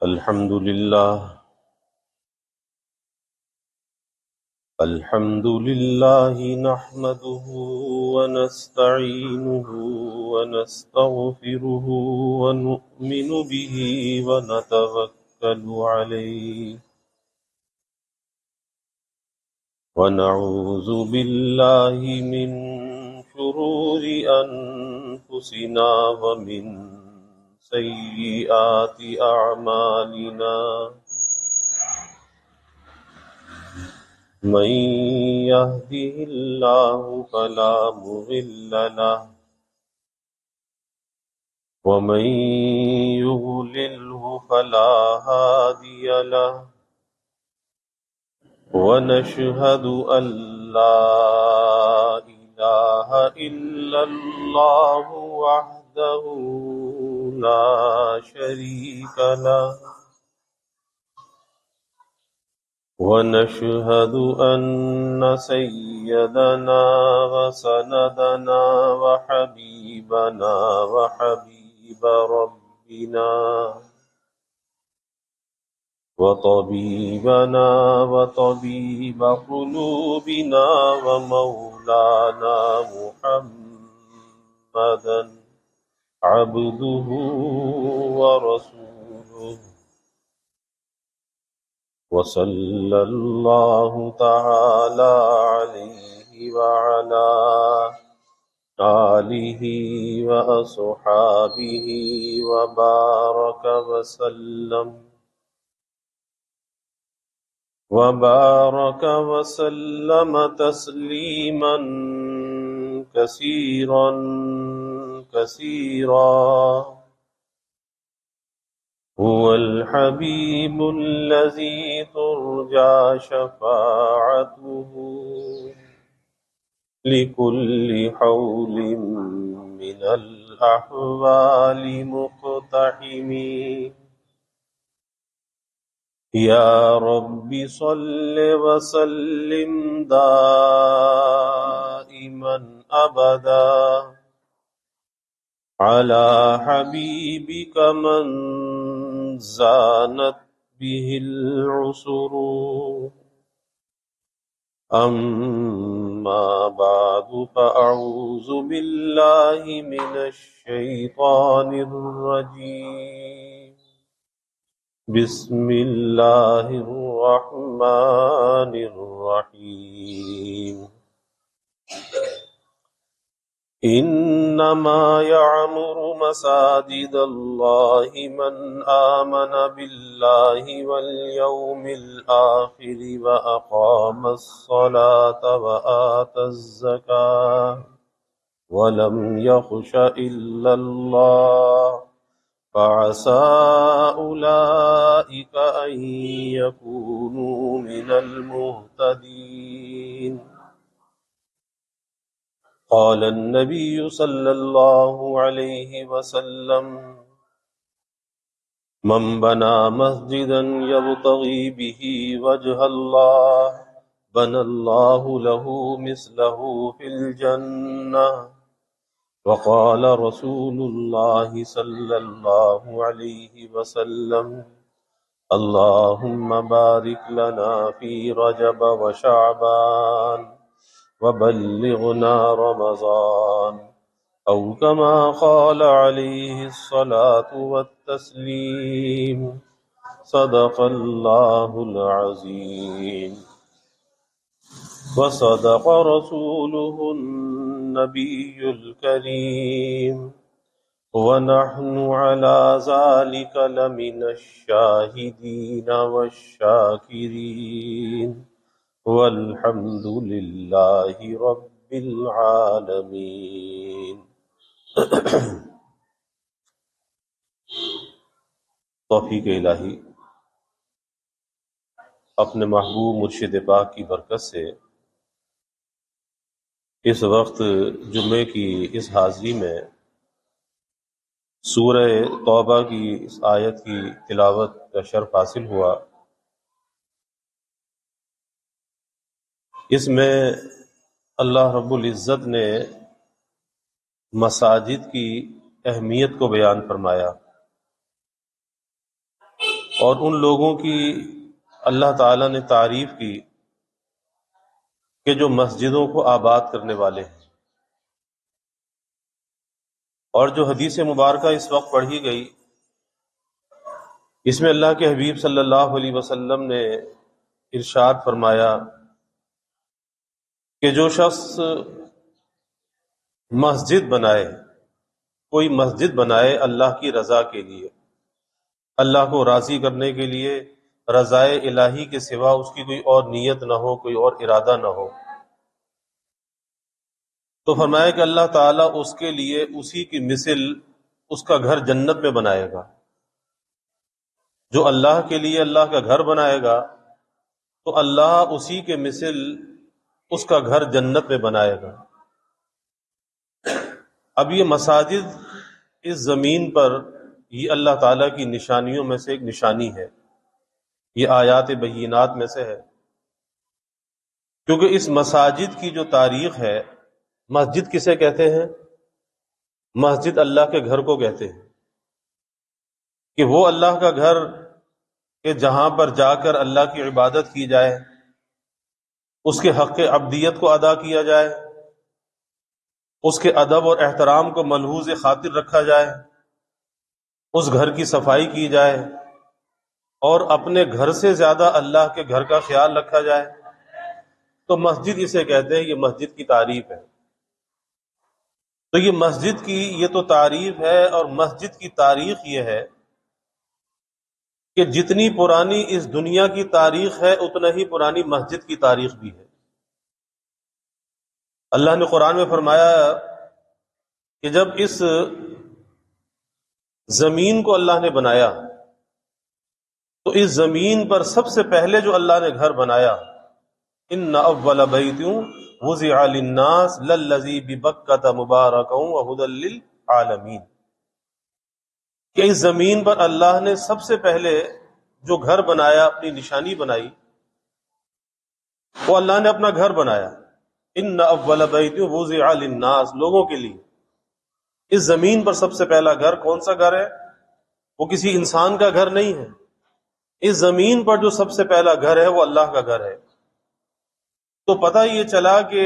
الحمد لله نحمده ونستعينه ونستغفره ونؤمن به ونتوكل عليه ونعوذ بالله من شرور أنفسنا ومن سيئات أعمالنا من يهده الله فلا مضل له ومن يضلله فلا هادي له ونشهد أن لا إله إلا الله وحده لا شريك له ونشهد أن سيدنا وسندنا وحبيبنا وحبيب ربنا وطبيبنا وطبيب قلوبنا ومولانا محمدا عبده ورسوله وصلى الله تعالى عليه وعلى آله وأصحابه وبارك وسلم تسليما كثيرا هو الحبيب الذي ترجى شفاعته لكل حول من الأحوال مقتحم يا رب صل وسلم دائما أبدا على حبيبك من زانت به العسر أما بعد فأعوذ بالله من الشيطان الرجيم بسم الله الرحمن الرحيم إنما يعمر مساجد الله من آمن بالله واليوم الآخر وأقام الصلاة وآتى الزكاة ولم يخش إلا الله فعسى أولئك أن يكونوا من المهتدين قال النبي صلى الله عليه وسلم من بنى مسجدا يبتغي به وجه الله بنى الله له مثله في الجنة وقال رسول الله صلى الله عليه وسلم اللهم بارك لنا في رجب وشعبان وبلغنا رمضان أو كما قال عليه الصلاة والتسليم صدق الله العظيم وصدق رسوله النبي الكريم ونحن على ذلك لمن الشاهدين والشاكرين والحمد لله رب العالمين توفیق الہی اپنے محبوب مرشد پاک کی برکت سے اس وقت جمعے کی اس حاضری میں سورہ توبہ کی اس آیت کی تلاوت کا شرف حاصل ہوا۔ اس میں اللہ رب العزت نے مساجد کی اہمیت کو بیان فرمایا اور ان لوگوں کی اللہ تعالیٰ نے تعریف کی کہ جو مسجدوں کو آباد کرنے والے ہیں. اور جو حدیث مبارکہ اس وقت پڑھی گئی، اس میں اللہ کے حبیب صلی اللہ علیہ وسلم نے ارشاد فرمایا کہ جو شخص مسجد بنائے، کوئی مسجد بنائے اللہ کی رضا کے لیے، اللہ کو راضی کرنے کے لیے، رضائے الہی کے سوا اس کی کوئی اور نیت نہ ہو، کوئی اور ارادہ نہ ہو، تو فرمایا کہ اللہ تعالیٰ اس کے لیے اسی کی مثل اس کا گھر جنت میں بنائے گا. جو اللہ کے لیے اللہ کا گھر بنائے گا تو اللہ اسی کے مثل اس کا گھر جنت میں بنائے گا. اب یہ مساجد اس زمین پر، یہ اللہ تعالیٰ کی نشانیوں میں سے ایک نشانی ہے، یہ آیات بینات میں سے ہے. کیونکہ اس مساجد کی جو تاریخ ہے، مسجد کسے کہتے ہیں؟ مسجد اللہ کے گھر کو کہتے ہیں، کہ وہ اللہ کا گھر کہ جہاں پر جا کر اللہ کی عبادت کی جائے، اس کے حق عبدیت کو ادا کیا جائے، اس کے ادب اور احترام کو ملحوظ خاطر رکھا جائے، اس گھر کی صفائی کی جائے، اور اپنے گھر سے زیادہ اللہ کے گھر کا خیال رکھا جائے. تو مسجد اسے کہتے ہیں، یہ مسجد کی تعریف ہے. تو یہ مسجد کی یہ تو تعریف ہے، اور مسجد کی تاریخ یہ ہے کہ جتنی پرانی اس دنیا کی تاریخ ہے اتنا ہی پرانی مسجد کی تاریخ بھی ہے. اللہ نے قرآن میں فرمایا کہ جب اس زمین کو اللہ نے بنایا تو اس زمین پر سب سے پہلے جو اللہ نے گھر بنایا، ان اول بیت وضع للناس للذی ببکۃ مبارکا وہدی للعالمین، کہ اس زمین پر اللہ نے سب سے پہلے جو گھر بنایا، اپنی نشانی بنائی، وہ اللہ نے اپنا گھر بنایا. ان اول بیت وضع للناس، لوگوں کے لیے. اس زمین پر سب سے پہلا گھر کون سا گھر ہے؟ وہ کسی انسان کا گھر نہیں ہے. اس زمین پر جو سب سے پہلا گھر ہے وہ اللہ کا گھر ہے. تو پتہ یہ چلا کہ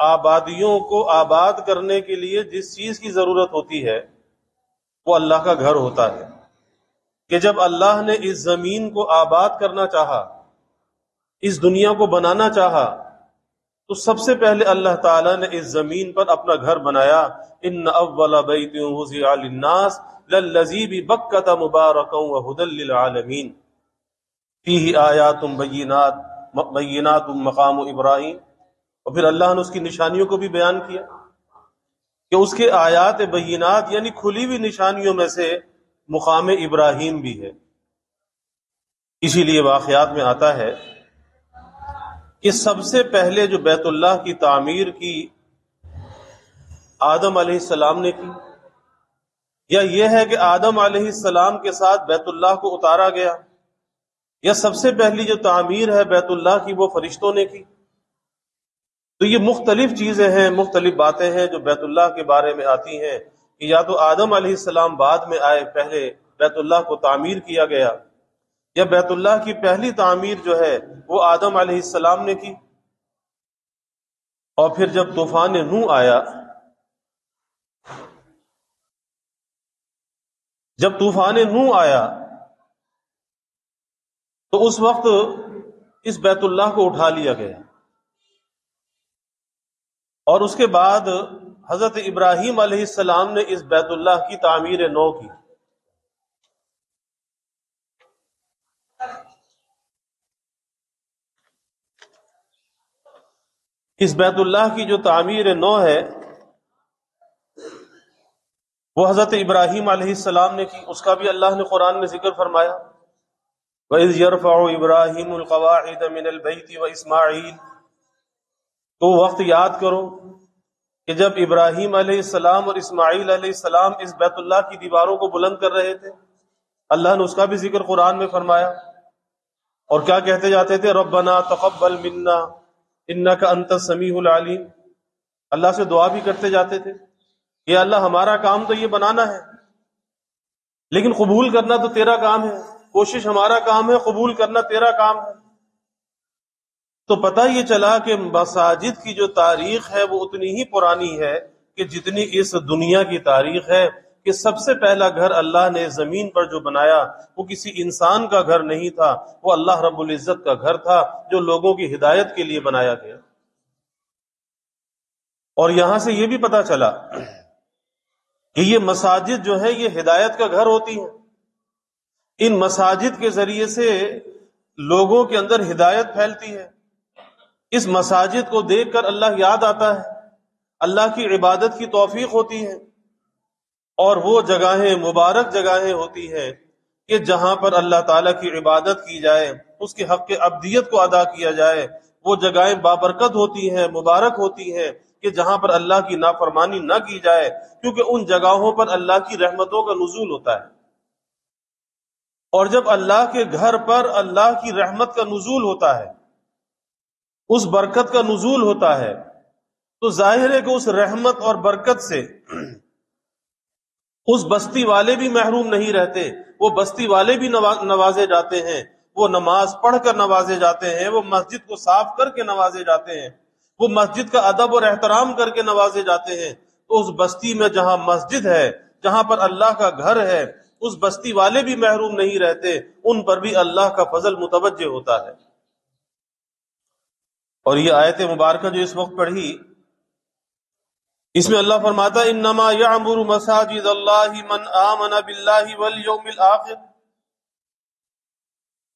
آبادیوں کو آباد کرنے کے لیے جس چیز کی ضرورت ہوتی ہے وہ اللہ کا گھر ہوتا ہے. کہ جب اللہ نے اس زمین کو آباد کرنا چاہا، اس دنیا کو بنانا چاہا، تو سب سے پہلے اللہ تعالیٰ نے اس زمین پر اپنا گھر بنایا. ان اول بیت وضع للناس للذی ببکۃ مبارکا وہدی للعالمین فیہ آیات بینات مقام ابراہیم. اور پھر اللہ نے اس کی نشانیوں کو بھی بیان کیا کہ اس کے آیات بینات یعنی کھلی ہوئی نشانیوں میں سے مقام ابراہیم بھی ہے. اسی لیے واقعات میں آتا ہے کہ سب سے پہلے جو بیت اللہ کی تعمیر کی آدم علیہ السلام نے کی، یا یہ ہے کہ آدم علیہ السلام کے ساتھ بیت اللہ کو اتارا گیا، یا سب سے پہلی جو تعمیر ہے بیت اللہ کی وہ فرشتوں نے کی. تو یہ مختلف چیزیں ہیں، مختلف باتیں ہیں جو بیت اللہ کے بارے میں آتی ہیں کہ یا تو آدم علیہ السلام بعد میں آئے، پہلے بیت اللہ کو تعمیر کیا گیا، یا بیت اللہ کی پہلی تعمیر جو ہے وہ آدم علیہ السلام نے کی. اور پھر جب طوفان نوح آیا، جب طوفان نوح آیا تو اس وقت اس بیت اللہ کو اٹھا لیا گیا، اور اس کے بعد حضرت ابراہیم علیہ السلام نے اس بیت اللہ کی تعمیر نو کی. اس بیت اللہ کی جو تعمیر نو ہے وہ حضرت ابراہیم علیہ السلام نے کی. اس کا بھی اللہ نے قرآن میں ذکر فرمایا، وَإِذْ يَرْفَعُ إِبْرَاهِيمُ الْقَوَاعِدَ مِنَ الْبَيْتِ وَإِسْمَاعِيلُ. تو وقت یاد کرو کہ جب ابراہیم علیہ السلام اور اسماعیل علیہ السلام اس بیت اللہ کی دیواروں کو بلند کر رہے تھے. اللہ نے اس کا بھی ذکر قرآن میں فرمایا. اور کیا کہتے جاتے تھے؟ ربنا تقبل منا انک انت السمیع العلیم. اللہ سے دعا بھی کرتے جاتے تھے کہ اللہ ہمارا کام تو یہ بنانا ہے، لیکن قبول کرنا تو تیرا کام ہے. کوشش ہمارا کام ہے، قبول کرنا تیرا کام ہے۔ تو پتہ یہ چلا کہ مساجد کی جو تاریخ ہے وہ اتنی ہی پرانی ہے کہ جتنی اس دنیا کی تاریخ ہے، کہ سب سے پہلا گھر اللہ نے زمین پر جو بنایا وہ کسی انسان کا گھر نہیں تھا، وہ اللہ رب العزت کا گھر تھا جو لوگوں کی ہدایت کے لیے بنایا گیا۔ اور یہاں سے یہ بھی پتہ چلا کہ یہ مساجد جو ہے یہ ہدایت کا گھر ہوتی ہیں۔ ان مساجد کے ذریعے سے لوگوں کے اندر ہدایت پھیلتی ہے۔ اس مساجد کو دیکھ کر اللہ یاد آتا ہے، اللہ کی عبادت کی توفیق ہوتی ہے، اور وہ جگہیں مبارک جگہیں ہوتی ہیں کہ جہاں پر اللہ تعالیٰ کی عبادت کی جائے، اس کے حق عبدیت کو ادا کیا جائے، وہ جگہیں بابرکت ہوتی ہیں، مبارک ہوتی ہیں کہ جہاں پر اللہ کی نافرمانی نہ کی جائے، کیونکہ ان جگہوں پر اللہ کی رحمتوں کا نزول ہوتا ہے۔ اور جب اللہ کے گھر پر اللہ کی رحمت کا نزول ہوتا ہے، اس برکت کا نزول ہوتا ہے، تو ظاہر ہے کہ اس رحمت اور برکت سے اس بستی والے بھی محروم نہیں رہتے، وہ بستی والے بھی نوازے جاتے ہیں، وہ نماز پڑھ کر نوازے جاتے ہیں، وہ مسجد کو صاف کر کے نوازے جاتے ہیں، وہ مسجد کا ادب اور احترام کر کے نوازے جاتے ہیں۔ تو اس بستی میں جہاں مسجد ہے، جہاں پر اللہ کا گھر ہے، اس بستی والے بھی محروم نہیں رہتے، ان پر بھی اللہ کا فضل متوجہ ہوتا ہے۔ اور یہ آیت مبارکہ جو اس وقت پڑھی، اس میں اللہ فرماتا ہے انما یعمر مساجد اللہ من آمن باللہ والیوم الآخر،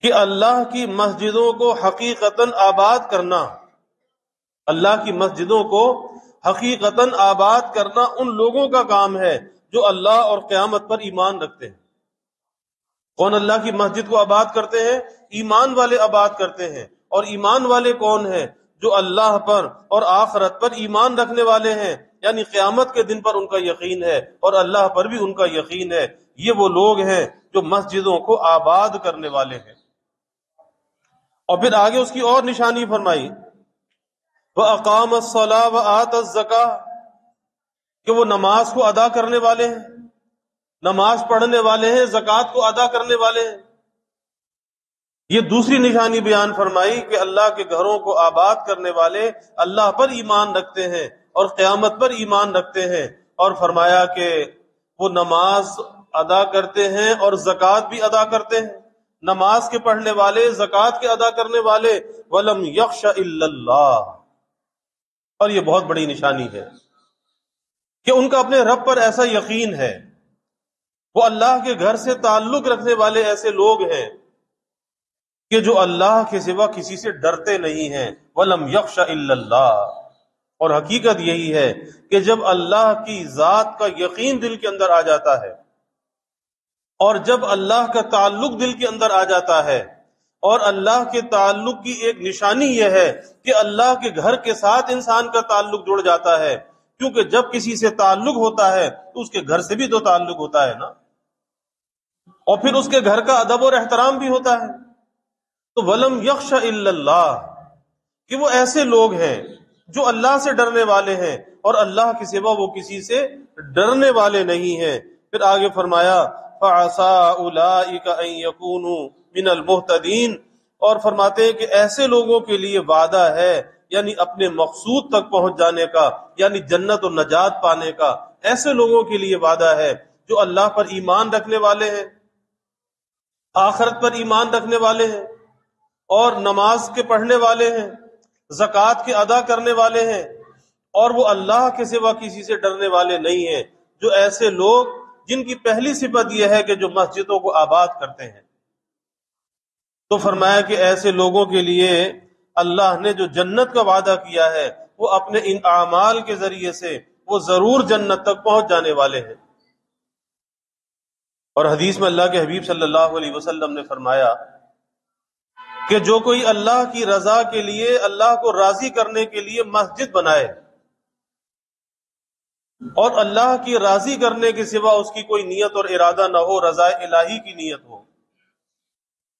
کہ اللہ کی مسجدوں کو حقیقتاً آباد کرنا، اللہ کی مسجدوں کو حقیقتاً آباد کرنا ان لوگوں کا کام ہے جو اللہ اور قیامت پر ایمان رکھتے ہیں۔ کون اللہ کی مسجد کو آباد کرتے ہیں؟ ایمان والے آباد کرتے ہیں۔ اور ایمان والے کون ہیں؟ جو اللہ پر اور آخرت پر ایمان رکھنے والے ہیں، یعنی قیامت کے دن پر ان کا یقین ہے اور اللہ پر بھی ان کا یقین ہے۔ یہ وہ لوگ ہیں جو مسجدوں کو آباد کرنے والے ہیں۔ اور پھر آگے اس کی اور نشانی فرمائی وَأَقَامَ الصَّلَاةَ وَآتَى الزَّكَاةَ، کہ وہ نماز کو ادا کرنے والے ہیں، نماز پڑھنے والے ہیں، زکوٰۃ کو ادا کرنے والے ہیں۔ یہ دوسری نشانی بیان فرمائی کہ اللہ کے گھروں کو آباد کرنے والے اللہ پر ایمان رکھتے ہیں اور قیامت پر ایمان رکھتے ہیں، اور فرمایا کہ وہ نماز ادا کرتے ہیں اور زکوٰۃ بھی ادا کرتے ہیں۔ نماز کے پڑھنے والے، زکوٰۃ کے ادا کرنے والے، وَلَمْ يَخْشَ إِلَّا اللَّهَ، اور یہ بہت بڑی نشانی ہے کہ ان کا اپنے رب پر ایسا یقین ہے، وہ اللہ کے گھر سے تعلق رکھنے والے ایسے لوگ ہیں کہ جو اللہ کے سوا کسی سے ڈرتے نہیں ہیں۔ وَلَمْ يَخْشَ إِلَّا اللَّهَ، اور حقیقت یہی ہے کہ جب اللہ کی ذات کا یقین دل کے اندر آ جاتا ہے، اور جب اللہ کا تعلق دل کے اندر آ جاتا ہے، اور اللہ کے تعلق کی ایک نشانی یہ ہے کہ اللہ کے گھر کے ساتھ انسان کا تعلق جڑ جاتا ہے، کیونکہ جب کسی سے تعلق ہوتا ہے تو اس کے گھر سے بھی تو تعلق ہوتا ہے نا، اور پھر اس کے گھر کا ادب اور احترام بھی ہوتا ہے۔ تو وَلَمْ يَخْشَ إِلَّا اللَّهَ، کہ وہ ایسے لوگ ہیں جو اللہ سے ڈرنے والے ہیں اور اللہ کے سوا وہ کسی سے ڈرنے والے نہیں ہیں۔ پھر آگے فرمایا فَعَسَىٰ أُولَٰئِكَ أَن يَكُونُوا مِنَ الْمُهْتَدِينَ، اور فرماتے ہیں کہ ایسے لوگوں کے لیے وعدہ ہے، یعنی اپنے مقصود تک پہنچ جانے کا، یعنی جنت و نجات پانے کا، ایسے لوگوں کے لیے وعدہ ہے جو اللہ پر ایمان رکھنے والے ہیں، آخرت پر ایمان رکھنے والے ہیں، اور نماز کے پڑھنے والے ہیں، زکوٰۃ کے ادا کرنے والے ہیں، اور وہ اللہ کے سوا کسی سے ڈرنے والے نہیں ہیں۔ جو ایسے لوگ جن کی پہلی صفت یہ ہے کہ جو مسجدوں کو آباد کرتے ہیں، تو فرمایا کہ ایسے لوگوں کے لیے اللہ نے جو جنت کا وعدہ کیا ہے وہ اپنے ان اعمال کے ذریعے سے وہ ضرور جنت تک پہنچ جانے والے ہیں۔ اور حدیث میں اللہ کے حبیب صلی اللہ علیہ وسلم نے فرمایا کہ جو کوئی اللہ کی رضا کے لیے، اللہ کو راضی کرنے کے لیے مسجد بنائے، اور اللہ کی راضی کرنے کے سوا اس کی کوئی نیت اور ارادہ نہ ہو، رضا الہی کی نیت ہو،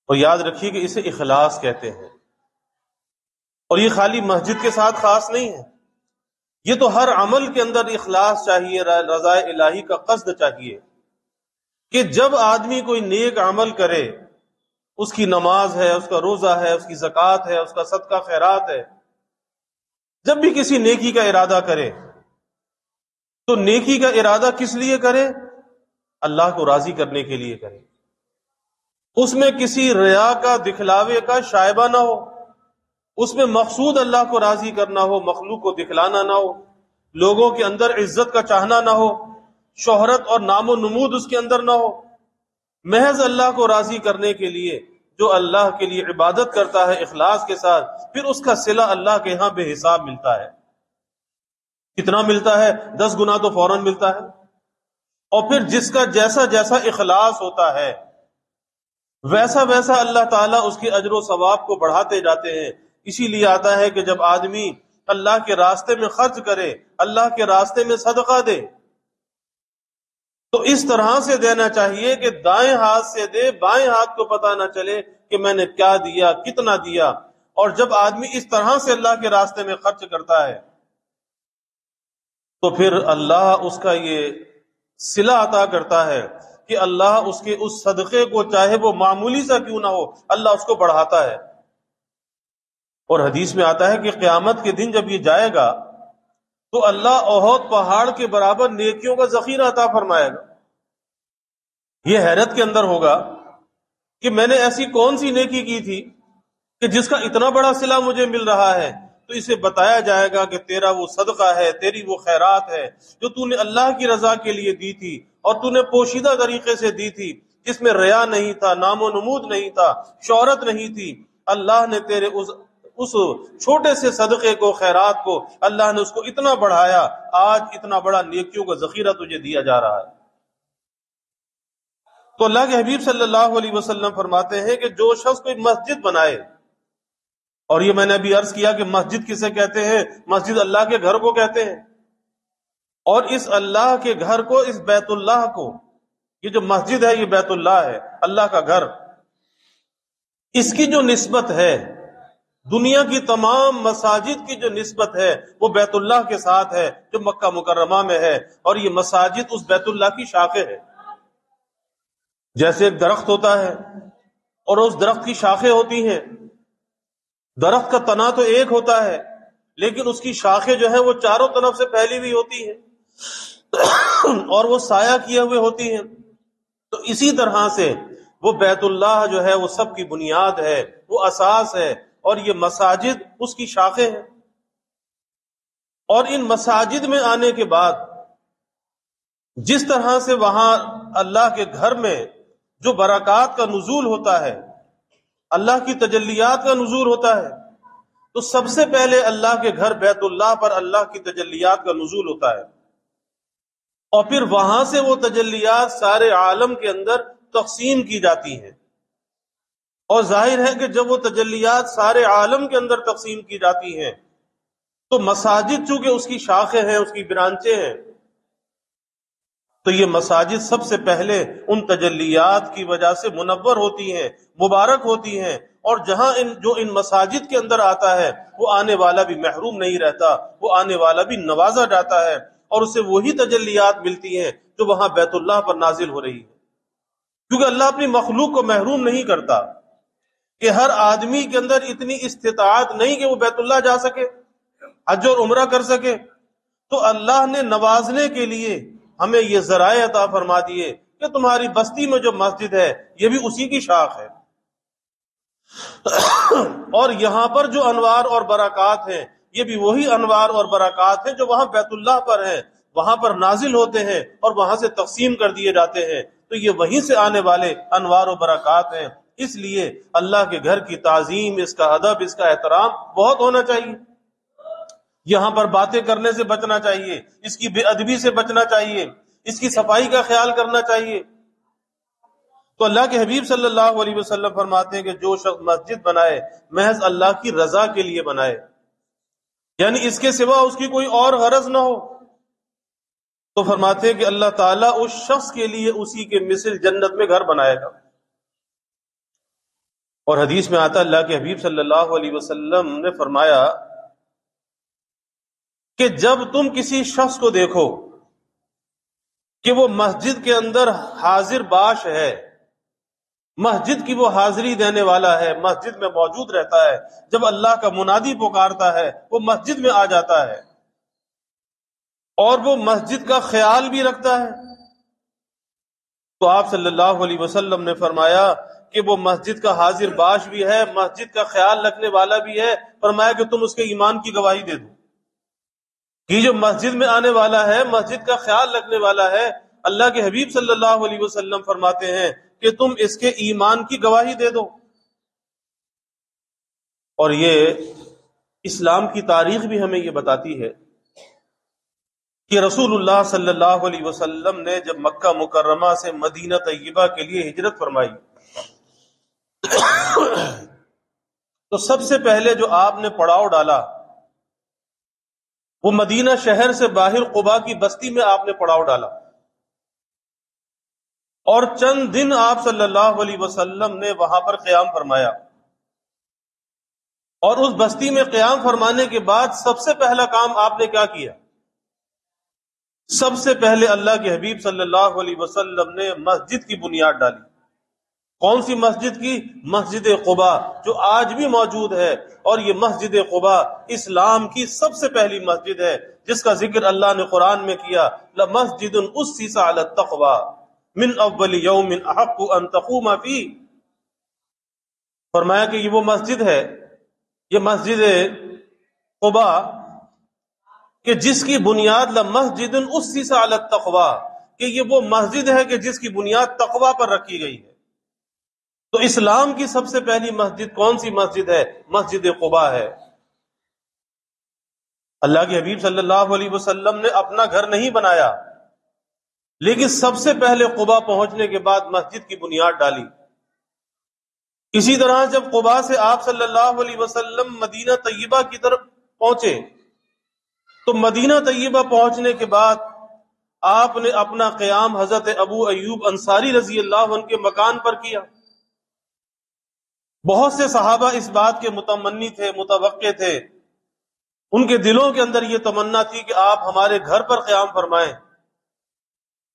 اور یاد رکھیے کہ اسے اخلاص کہتے ہیں۔ اور یہ خالی مسجد کے ساتھ خاص نہیں ہے، یہ تو ہر عمل کے اندر اخلاص چاہیے، رضا الہی کا قصد چاہیے، کہ جب آدمی کوئی نیک عمل کرے اس کی نماز ہے، اس کا روزہ ہے، اس کی زکوٰۃ ہے، اس کا صدقہ خیرات ہے، جب بھی کسی نیکی کا ارادہ کرے تو نیکی کا ارادہ کس لیے کرے؟ اللہ کو راضی کرنے کے لیے کرے، اس میں کسی ریا کا، دکھلاوے کا شائبہ نہ ہو، اس میں مقصود اللہ کو راضی کرنا ہو، مخلوق کو دکھلانا نہ ہو، لوگوں کے اندر عزت کا چاہنا نہ ہو، شہرت اور نام و نمود اس کے اندر نہ ہو، محض اللہ کو راضی کرنے کے لیے جو اللہ کے لیے عبادت کرتا ہے اخلاص کے ساتھ، پھر اس کا صلہ اللہ کے ہاں بے حساب ملتا ہے۔ کتنا ملتا ہے؟ 10 گنا تو فوراً ملتا ہے۔ اور پھر جس کا جیسا جیسا اخلاص ہوتا ہے ویسا ویسا اللہ تعالیٰ اس کے اجر و ثواب کو بڑھاتے جاتے ہیں۔ اسی لیے آتا ہے کہ جب آدمی اللہ کے راستے میں خرچ کرے، اللہ کے راستے میں صدقہ دے، تو اس طرح سے دینا چاہیے کہ دائیں ہاتھ سے دے، بائیں ہاتھ کو پتہ نہ چلے کہ میں نے کیا دیا، کتنا دیا۔ اور جب آدمی اس طرح سے اللہ کے راستے میں خرچ کرتا ہے تو پھر اللہ اس کا یہ صلہ عطا کرتا ہے کہ اللہ اس کے اس صدقے کو، چاہے وہ معمولی سا کیوں نہ ہو، اللہ اس کو بڑھاتا ہے۔ اور حدیث میں آتا ہے کہ قیامت کے دن جب یہ جائے گا تو اللہ احد پہاڑ کے برابر نیکیوں کا ذخیرہ عطا فرمائے گا۔ یہ حیرت کے اندر ہوگا کہ میں نے ایسی کون سی نیکی کی تھی کہ جس کا اتنا بڑا صلہ مجھے مل رہا ہے؟ تو اسے بتایا جائے گا کہ تیرا وہ صدقہ ہے، تیری وہ خیرات ہے جو تو نے اللہ کی رضا کے لیے دی تھی، اور تو نے پوشیدہ طریقے سے دی تھی، جس میں ریا نہیں تھا، نام و نمود نہیں تھا، شہرت نہیں تھی۔ اللہ نے تیرے اس چھوٹے سے صدقے کو، خیرات کو، اللہ نے اس کو اتنا بڑھایا، آج اتنا بڑا نیکیوں کا ذخیرہ تجھے دیا جا رہا ہے۔ تو اللہ کے حبیب صلی اللہ علیہ وسلم فرماتے ہیں کہ جو شخص کوئی مسجد بنائے، اور یہ میں نے ابھی عرض کیا کہ مسجد کسے کہتے ہیں؟ مسجد اللہ کے گھر کو کہتے ہیں، اور اس اللہ کے گھر کو، اس بیت اللہ کو، یہ جو مسجد ہے یہ بیت اللہ ہے، اللہ کا گھر، اس کی جو نسبت ہے دنیا کی تمام مساجد کی جو نسبت ہے وہ بیت اللہ کے ساتھ ہے جو مکہ مکرمہ میں ہے، اور یہ مساجد اس بیت اللہ کی شاخیں ہیں۔ جیسے ایک درخت ہوتا ہے اور اس درخت کی شاخیں ہوتی ہیں، درخت کا تنا تو ایک ہوتا ہے لیکن اس کی شاخیں جو ہیں وہ چاروں طرف سے پھیلی ہوئی ہوتی ہیں اور وہ سایہ کیے ہوئے ہوتی ہیں۔ تو اسی طرح سے وہ بیت اللہ جو ہے وہ سب کی بنیاد ہے، وہ اساس ہے، اور یہ مساجد اس کی شاخیں ہیں۔ اور ان مساجد میں آنے کے بعد جس طرح سے وہاں اللہ کے گھر میں جو برکات کا نزول ہوتا ہے، اللہ کی تجلیات کا نزول ہوتا ہے، تو سب سے پہلے اللہ کے گھر بیت اللہ پر اللہ کی تجلیات کا نزول ہوتا ہے، اور پھر وہاں سے وہ تجلیات سارے عالم کے اندر تقسیم کی جاتی ہیں۔ اور ظاہر ہے کہ جب وہ تجلیات سارے عالم کے اندر تقسیم کی جاتی ہیں تو مساجد چونکہ اس کی شاخیں ہیں، اس کی برانچیں ہیں، تو یہ مساجد سب سے پہلے ان تجلیات کی وجہ سے منور ہوتی ہیں، مبارک ہوتی ہیں، اور جہاں جو ان مساجد کے اندر آتا ہے وہ آنے والا بھی محروم نہیں رہتا، وہ آنے والا بھی نوازا جاتا ہے، اور اسے وہی تجلیات ملتی ہیں جو وہاں بیت اللہ پر نازل ہو رہی ہے۔ کیونکہ اللہ اپنی مخلوق کو محروم نہیں کرتا کہ ہر آدمی کے اندر اتنی استطاعت نہیں کہ وہ بیت اللہ جا سکے، حج اور عمرہ کر سکے، تو اللہ نے نوازنے کے لیے ہمیں یہ ذرائع عطا فرما دیے کہ تمہاری بستی میں جو مسجد ہے یہ بھی اسی کی شاخ ہے، اور یہاں پر جو انوار اور برکات ہیں یہ بھی وہی انوار اور برکات ہیں جو وہاں بیت اللہ پر ہیں، وہاں پر نازل ہوتے ہیں اور وہاں سے تقسیم کر دیے جاتے ہیں، تو یہ وہیں سے آنے والے انوار و برکات ہیں۔ اس لیے اللہ کے گھر کی تعظیم، اس کا ادب، اس کا احترام بہت ہونا چاہیے۔ یہاں پر باتیں کرنے سے بچنا چاہیے، اس کی بے ادبی سے بچنا چاہیے، اس کی صفائی کا خیال کرنا چاہیے۔ تو اللہ کے حبیب صلی اللہ علیہ وسلم فرماتے ہیں کہ جو شخص مسجد بنائے محض اللہ کی رضا کے لیے بنائے، یعنی اس کے سوا اس کی کوئی اور غرض نہ ہو، تو فرماتے ہیں کہ اللہ تعالیٰ اس شخص کے لیے اسی کے مثل جنت میں گھر بنائے گا۔ اور حدیث میں آتا اللہ کے حبیب صلی اللہ علیہ وسلم نے فرمایا کہ جب تم کسی شخص کو دیکھو کہ وہ مسجد کے اندر حاضر باش ہے، مسجد کی وہ حاضری دینے والا ہے، مسجد میں موجود رہتا ہے، جب اللہ کا منادی پکارتا ہے وہ مسجد میں آ جاتا ہے، اور وہ مسجد کا خیال بھی رکھتا ہے۔ تو آپ صلی اللہ علیہ وسلم نے فرمایا کہ وہ مسجد کا حاضر باش بھی ہے، مسجد کا خیال رکھنے والا بھی ہے۔ فرمایا کہ تم اس کے ایمان کی گواہی دے دو کہ جو مسجد میں آنے والا ہے، مسجد کا خیال رکھنے والا ہے، اللہ کے حبیب صلی اللہ علیہ وسلم فرماتے ہیں کہ تم اس کے ایمان کی گواہی دے دو۔ اور یہ اسلام کی تاریخ بھی ہمیں یہ بتاتی ہے کہ رسول اللہ صلی اللہ علیہ وسلم نے جب مکہ مکرمہ سے مدینہ طیبہ کے لیے ہجرت فرمائی تو سب سے پہلے جو آپ نے پڑاؤ ڈالا وہ مدینہ شہر سے باہر قباء کی بستی میں آپ نے پڑاؤ ڈالا، اور چند دن آپ صلی اللہ علیہ وسلم نے وہاں پر قیام فرمایا۔ اور اس بستی میں قیام فرمانے کے بعد سب سے پہلا کام آپ نے کیا کیا؟ سب سے پہلے اللہ کے حبیب صلی اللہ علیہ وسلم نے مسجد کی بنیاد ڈالی۔ کون سی مسجد کی؟ مسجد قباء، جو آج بھی موجود ہے، اور یہ مسجد قباء اسلام کی سب سے پہلی مسجد ہے، جس کا ذکر اللہ نے قرآن میں کیا، لَمَسْجِدٌ أُسِّسَ عَلَى التَّقْوَى مِنْ أَوَّلِ يَوْمٍ أَحَقُّ أَن تَقُومَ فِيهِ۔ فرمایا کہ یہ وہ مسجد ہے، یہ مسجد قباء کہ جس کی بنیاد لَمَسْجِدٌ أُسِّسَ عَلَى التَّقْوَى، کہ یہ وہ مسجد ہے کہ جس کی بنیاد تقوی پر رکھی گئی ہے۔ تو اسلام کی سب سے پہلی مسجد کون سی مسجد ہے؟ مسجد قباء ہے۔ اللہ کے حبیب صلی اللہ علیہ وسلم نے اپنا گھر نہیں بنایا، لیکن سب سے پہلے قباء پہنچنے کے بعد مسجد کی بنیاد ڈالی۔ اسی طرح جب قباء سے آپ صلی اللہ علیہ وسلم مدینہ طیبہ کی طرف پہنچے تو مدینہ طیبہ پہنچنے کے بعد آپ نے اپنا قیام حضرت ابو ایوب انصاری رضی اللہ عنہ کے مکان پر کیا۔ بہت سے صحابہ اس بات کے متمنی تھے، متوقع تھے، ان کے دلوں کے اندر یہ تمنا تھی کہ آپ ہمارے گھر پر قیام فرمائیں،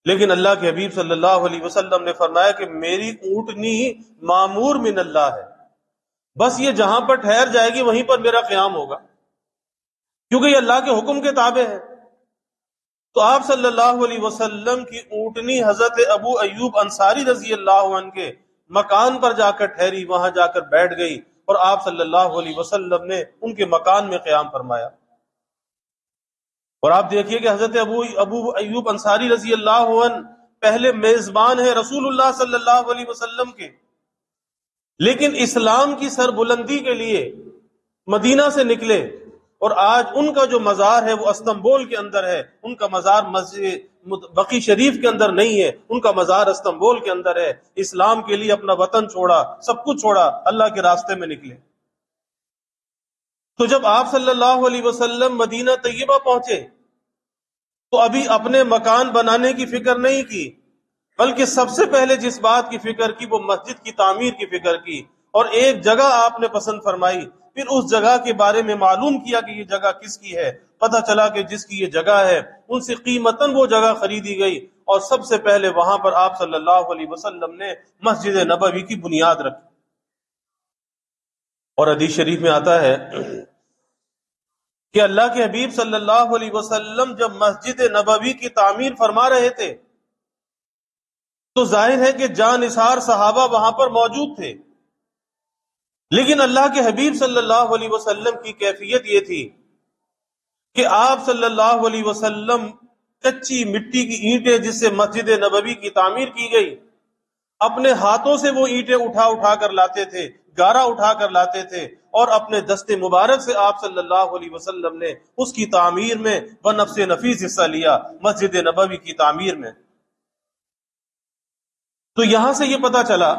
لیکن اللہ کے حبیب صلی اللہ علیہ وسلم نے فرمایا کہ میری اونٹنی معمور من اللہ ہے، بس یہ جہاں پر ٹھہر جائے گی وہیں پر میرا قیام ہوگا، کیونکہ یہ اللہ کے حکم کے تابع ہے۔ تو آپ صلی اللہ علیہ وسلم کی اونٹنی حضرت ابو ایوب انصاری رضی اللہ عنہ کے مکان پر جا کر ٹھہری، وہاں جا کر بیٹھ گئی، اور آپ صلی اللہ علیہ وسلم نے ان کے مکان میں قیام فرمایا۔ اور آپ دیکھیے کہ حضرت ابو ایوب انصاری رضی اللہ عنہ پہلے میزبان ہیں رسول اللہ صلی اللہ علیہ وسلم کے، لیکن اسلام کی سربلندی کے لیے مدینہ سے نکلے، اور آج ان کا جو مزار ہے وہ استنبول کے اندر ہے، ان کا مزار مسجد بقی شریف کے اندر نہیں ہے، ان کا مزار استنبول کے اندر ہے۔ اسلام کے لیے اپنا وطن چھوڑا، سب کچھ چھوڑا، اللہ کے راستے میں نکلے۔ تو جب آپ صلی اللہ علیہ وسلم مدینہ طیبہ پہنچے تو ابھی اپنے مکان بنانے کی فکر نہیں کی، بلکہ سب سے پہلے جس بات کی فکر کی وہ مسجد کی تعمیر کی فکر کی، اور ایک جگہ آپ نے پسند فرمائی، پھر اس جگہ کے بارے میں معلوم کیا کہ یہ جگہ کس کی ہے۔ پتہ چلا کہ جس کی یہ جگہ ہے ان سے قیمتاً وہ جگہ خریدی گئی، اور سب سے پہلے وہاں پر آپ صلی اللہ علیہ وسلم نے مسجد نبوی کی بنیاد رکھی۔ اور حدیث شریف میں آتا ہے کہ اللہ کے حبیب صلی اللہ علیہ وسلم جب مسجد نبوی کی تعمیر فرما رہے تھے تو ظاہر ہے کہ جانثار صحابہ وہاں پر موجود تھے، لیکن اللہ کے حبیب صلی اللہ علیہ وسلم کی کیفیت یہ تھی کہ آپ صلی اللہ علیہ وسلم کچی مٹی کی اینٹیں جس سے مسجد نبوی کی تعمیر کی گئی، اپنے ہاتھوں سے وہ اینٹیں اٹھا کر لاتے تھے، گارا اٹھا کر لاتے تھے، اور اپنے دست مبارک سے آپ صلی اللہ علیہ وسلم نے اس کی تعمیر میں بنفس نفیس حصہ لیا، مسجد نبوی کی تعمیر میں۔ تو یہاں سے یہ پتہ چلا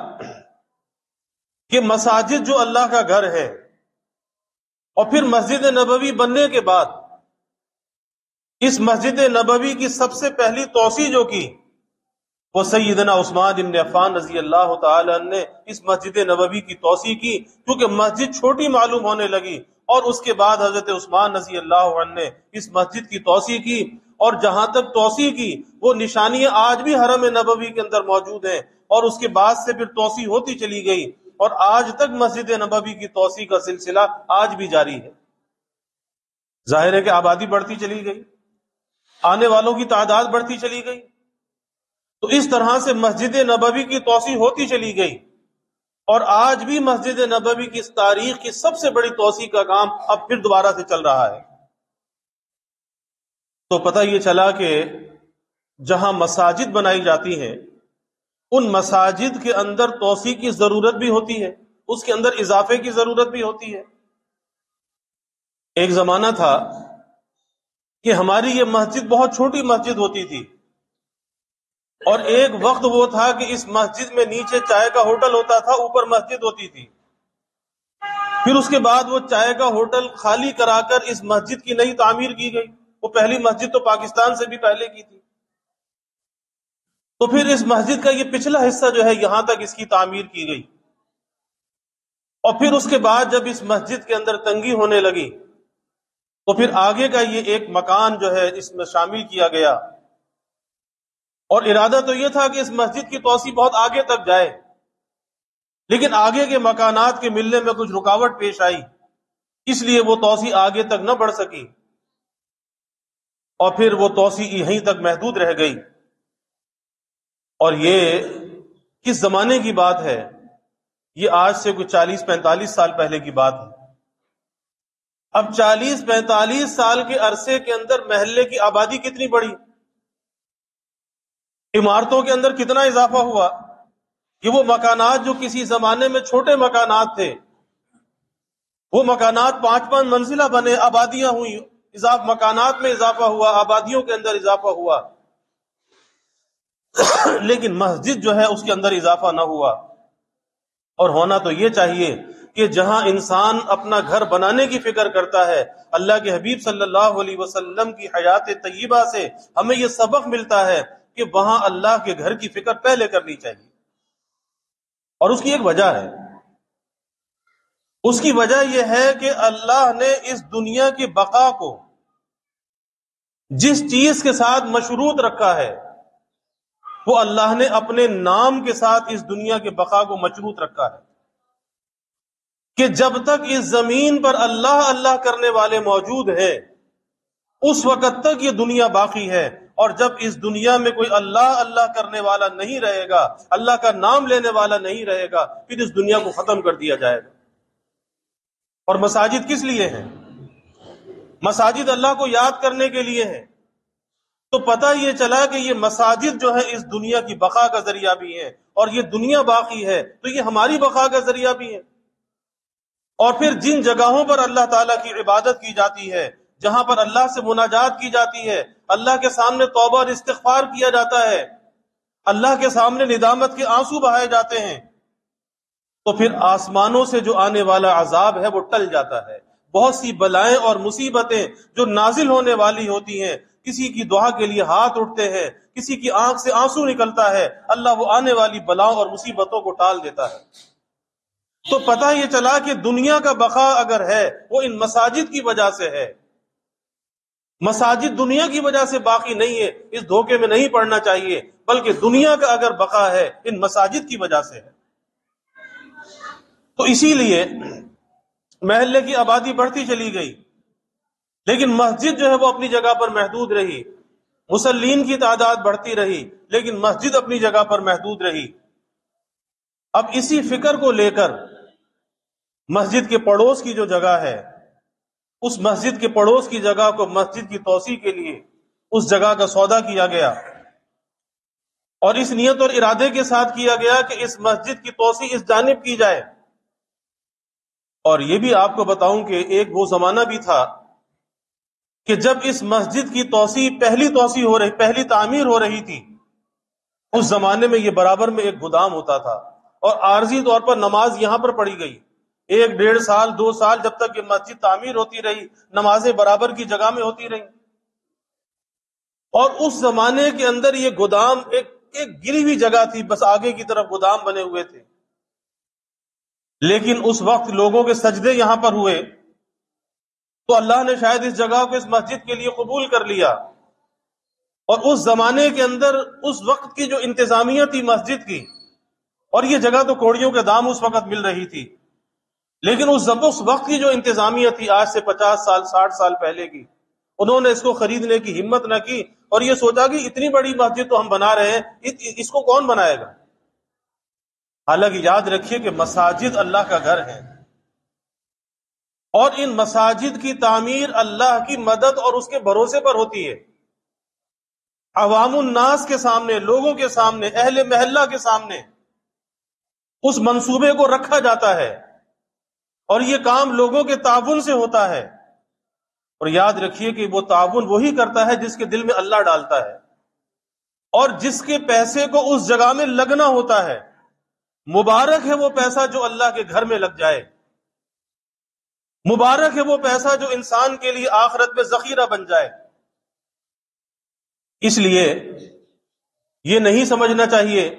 کہ مساجد جو اللہ کا گھر ہے، اور پھر مسجد نبوی بننے کے بعد اس مسجد نبوی کی سب سے پہلی توسیع جو کی وہ سیدنا عثمان بن عفان رضی اللہ تعالی عنہ نے اس مسجد نبوی کی توسیع کی، کیونکہ مسجد چھوٹی معلوم ہونے لگی، اور اس کے بعد حضرت عثمان رضی اللہ عنہ نے اس مسجد کی توسیع کی، اور جہاں تک توسیع کی وہ نشانیاں آج بھی حرم نبوی کے اندر موجود ہیں، اور اس کے بعد سے پھر توسیع ہوتی چلی گئی، اور آج تک مسجد نبوی کی توسیع کا سلسلہ آج بھی جاری ہے۔ ظاہر ہے کہ آبادی بڑھتی چلی گئی، آنے والوں کی تعداد بڑھتی چلی گئی، تو اس طرح سے مسجد نبوی کی توسیع ہوتی چلی گئی، اور آج بھی مسجد نبوی کی اس تاریخ کی سب سے بڑی توسیع کا کام اب پھر دوبارہ سے چل رہا ہے۔ تو پتہ یہ چلا کہ جہاں مساجد بنائی جاتی ہیں ان مساجد کے اندر توسیع کی ضرورت بھی ہوتی ہے، اس کے اندر اضافے کی ضرورت بھی ہوتی ہے۔ ایک زمانہ تھا کہ ہماری یہ مسجد بہت چھوٹی مسجد ہوتی تھی، اور ایک وقت وہ تھا کہ اس مسجد میں نیچے چائے کا ہوٹل ہوتا تھا، اوپر مسجد ہوتی تھی۔ پھر اس کے بعد وہ چائے کا ہوٹل خالی کرا کر اس مسجد کی نئی تعمیر کی گئی۔ وہ پہلی مسجد تو پاکستان سے بھی پہلے کی تھی۔ تو پھر اس مسجد کا یہ پچھلا حصہ جو ہے یہاں تک اس کی تعمیر کی گئی، اور پھر اس کے بعد جب اس مسجد کے اندر تنگی ہونے لگی تو پھر آگے کا یہ ایک مکان جو ہے اس میں شامل کیا گیا، اور ارادہ تو یہ تھا کہ اس مسجد کی توسیع بہت آگے تک جائے، لیکن آگے کے مکانات کے ملنے میں کچھ رکاوٹ پیش آئی، اس لیے وہ توسیع آگے تک نہ بڑھ سکی، اور پھر وہ توسیع یہیں تک محدود رہ گئی۔ اور یہ کس زمانے کی بات ہے؟ یہ آج سے کچھ 40-45 سال پہلے کی بات ہے۔ اب 40-45 سال کے عرصے کے اندر محلے کی آبادی کتنی بڑھی، عمارتوں کے اندر کتنا اضافہ ہوا۔ یہ وہ مکانات جو کسی زمانے میں چھوٹے مکانات تھے، وہ مکانات 5-5 منزلہ بنے، آبادیاں ہوئی، مکانات میں اضافہ ہوا، آبادیوں کے اندر اضافہ ہوا، لیکن مسجد جو ہے اس کے اندر اضافہ نہ ہوا۔ اور ہونا تو یہ چاہیے کہ جہاں انسان اپنا گھر بنانے کی فکر کرتا ہے، اللہ کے حبیب صلی اللہ علیہ وسلم کی حیات طیبہ سے ہمیں یہ سبق ملتا ہے کہ وہاں اللہ کے گھر کی فکر پہلے کرنی چاہیے۔ اور اس کی ایک وجہ ہے، اس کی وجہ یہ ہے کہ اللہ نے اس دنیا کی بقا کو جس چیز کے ساتھ مشروط رکھا ہے، وہ اللہ نے اپنے نام کے ساتھ اس دنیا کے بقا کو مشروط رکھا ہے، کہ جب تک اس زمین پر اللہ اللہ کرنے والے موجود ہیں اس وقت تک یہ دنیا باقی ہے، اور جب اس دنیا میں کوئی اللہ اللہ کرنے والا نہیں رہے گا، اللہ کا نام لینے والا نہیں رہے گا، پھر اس دنیا کو ختم کر دیا جائے گا۔ اور مساجد کس لیے ہیں؟ مساجد اللہ کو یاد کرنے کے لیے ہیں۔ تو پتہ یہ چلا کہ یہ مساجد جو ہے اس دنیا کی بقا کا ذریعہ بھی ہے، اور یہ دنیا باقی ہے تو یہ ہماری بقا کا ذریعہ بھی ہے۔ اور پھر جن جگہوں پر اللہ تعالیٰ کی عبادت کی جاتی ہے، جہاں پر اللہ سے مناجات کی جاتی ہے، اللہ کے سامنے توبہ اور استغفار کیا جاتا ہے، اللہ کے سامنے ندامت کے آنسو بہائے جاتے ہیں، تو پھر آسمانوں سے جو آنے والا عذاب ہے وہ ٹل جاتا ہے۔ بہت سی بلائیں اور مصیبتیں جو نازل ہونے والی ہوتی ہیں، کسی کی دعا کے لیے ہاتھ اٹھتے ہیں، کسی کی آنکھ سے آنسو نکلتا ہے، اللہ وہ آنے والی بلاؤں اور مصیبتوں کو ٹال دیتا ہے۔ تو پتہ یہ چلا کہ دنیا کا بقا اگر ہے وہ ان مساجد کی وجہ سے ہے۔ مساجد دنیا کی وجہ سے باقی نہیں ہے، اس دھوکے میں نہیں پڑنا چاہیے، بلکہ دنیا کا اگر بقا ہے ان مساجد کی وجہ سے ہے۔ تو اسی لیے محلے کی آبادی بڑھتی چلی گئی، لیکن مسجد جو ہے وہ اپنی جگہ پر محدود رہی، مصلین کی تعداد بڑھتی رہی، لیکن مسجد اپنی جگہ پر محدود رہی۔ اب اسی فکر کو لے کر مسجد کے پڑوس کی جو جگہ ہے، اس مسجد کے پڑوس کی جگہ کو مسجد کی توسیع کے لیے اس جگہ کا سودا کیا گیا، اور اس نیت اور ارادے کے ساتھ کیا گیا کہ اس مسجد کی توسیع اس جانب کی جائے۔ اور یہ بھی آپ کو بتاؤں کہ ایک وہ زمانہ بھی تھا کہ جب اس مسجد کی توسیع پہلی تعمیر ہو رہی تھی، اس زمانے میں یہ برابر میں ایک گودام ہوتا تھا، اور عارضی طور پر نماز یہاں پر پڑھی گئی 1-1.5 سال 2 سال، جب تک یہ مسجد تعمیر ہوتی رہی، نمازیں برابر کی جگہ میں ہوتی رہی۔ اور اس زمانے کے اندر یہ گودام ایک گری ہوئی جگہ تھی، بس آگے کی طرف گودام بنے ہوئے تھے، لیکن اس وقت لوگوں کے سجدے یہاں پر ہوئے تو اللہ نے شاید اس جگہ کو اس مسجد کے لیے قبول کر لیا۔ اور اس زمانے کے اندر اس وقت کی جو انتظامیہ تھی مسجد کی، اور یہ جگہ تو کوڑیوں کے دام اس وقت مل رہی تھی، لیکن اس وقت کی جو انتظامیہ تھی آج سے 50 سال 60 سال پہلے کی، انہوں نے اس کو خریدنے کی ہمت نہ کی اور یہ سوچا کہ اتنی بڑی مسجد تو ہم بنا رہے ہیں، اس کو کون بنائے گا؟ حالانکہ یاد رکھیے کہ مساجد اللہ کا گھر ہے، اور ان مساجد کی تعمیر اللہ کی مدد اور اس کے بھروسے پر ہوتی ہے۔ عوام الناس کے سامنے، لوگوں کے سامنے، اہل محلہ کے سامنے اس منصوبے کو رکھا جاتا ہے، اور یہ کام لوگوں کے تعاون سے ہوتا ہے۔ اور یاد رکھیے کہ وہ تعاون وہی کرتا ہے جس کے دل میں اللہ ڈالتا ہے، اور جس کے پیسے کو اس جگہ میں لگنا ہوتا ہے۔ مبارک ہے وہ پیسہ جو اللہ کے گھر میں لگ جائے، مبارک ہے وہ پیسہ جو انسان کے لیے آخرت میں ذخیرہ بن جائے۔ اس لیے یہ نہیں سمجھنا چاہیے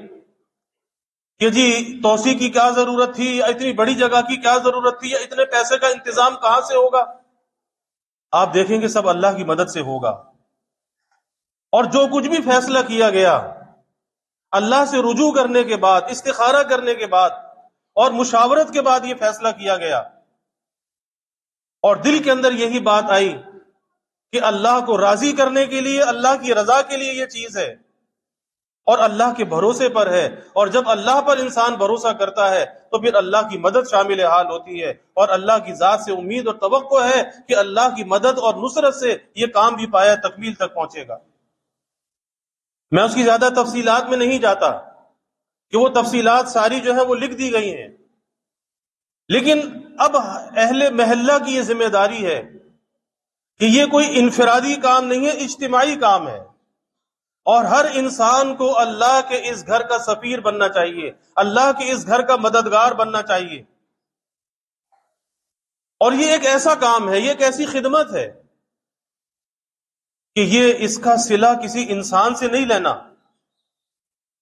کہ جی توسیع کی کیا ضرورت تھی، یا اتنی بڑی جگہ کی کیا ضرورت تھی، یا اتنے پیسے کا انتظام کہاں سے ہوگا۔ آپ دیکھیں گے سب اللہ کی مدد سے ہوگا، اور جو کچھ بھی فیصلہ کیا گیا اللہ سے رجوع کرنے کے بعد، استخارہ کرنے کے بعد اور مشاورت کے بعد یہ فیصلہ کیا گیا، اور دل کے اندر یہی بات آئی کہ اللہ کو راضی کرنے کے لیے، اللہ کی رضا کے لیے یہ چیز ہے، اور اللہ کے بھروسے پر ہے۔ اور جب اللہ پر انسان بھروسہ کرتا ہے تو پھر اللہ کی مدد شامل حال ہوتی ہے، اور اللہ کی ذات سے امید اور توقع ہے کہ اللہ کی مدد اور نصرت سے یہ کام بھی پایا تکمیل تک پہنچے گا۔ میں اس کی زیادہ تفصیلات میں نہیں جاتا کہ وہ تفصیلات ساری جو ہے وہ لکھ دی گئی ہیں، لیکن اب اہل محلہ کی یہ ذمہ داری ہے کہ یہ کوئی انفرادی کام نہیں ہے، اجتماعی کام ہے، اور ہر انسان کو اللہ کے اس گھر کا سفیر بننا چاہیے، اللہ کے اس گھر کا مددگار بننا چاہیے۔ اور یہ ایک ایسا کام ہے، یہ ایک ایسی خدمت ہے کہ یہ اس کا صلہ کسی انسان سے نہیں لینا،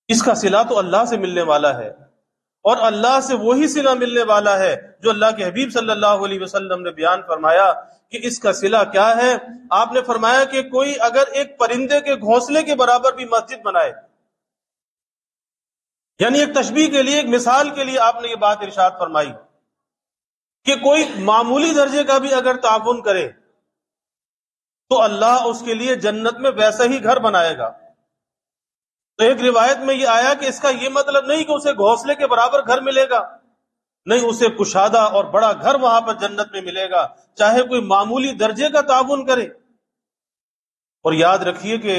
اس کا صلہ تو اللہ سے ملنے والا ہے، اور اللہ سے وہی صلہ ملنے والا ہے جو اللہ کے حبیب صلی اللہ علیہ وسلم نے بیان فرمایا کہ اس کا صلہ کیا ہے۔ آپ نے فرمایا کہ کوئی اگر ایک پرندے کے گھونسلے کے برابر بھی مسجد بنائے، یعنی ایک تشبیہ کے لیے، ایک مثال کے لیے آپ نے یہ بات ارشاد فرمائی کہ کوئی معمولی درجے کا بھی اگر تعاون کرے تو اللہ اس کے لیے جنت میں ویسا ہی گھر بنائے گا۔ تو ایک روایت میں یہ آیا کہ اس کا یہ مطلب نہیں کہ اسے گھونسلے کے برابر گھر ملے گا، نہیں، اسے کشادہ اور بڑا گھر وہاں پر جنت میں ملے گا، چاہے کوئی معمولی درجے کا تعاون کرے۔ اور یاد رکھیے کہ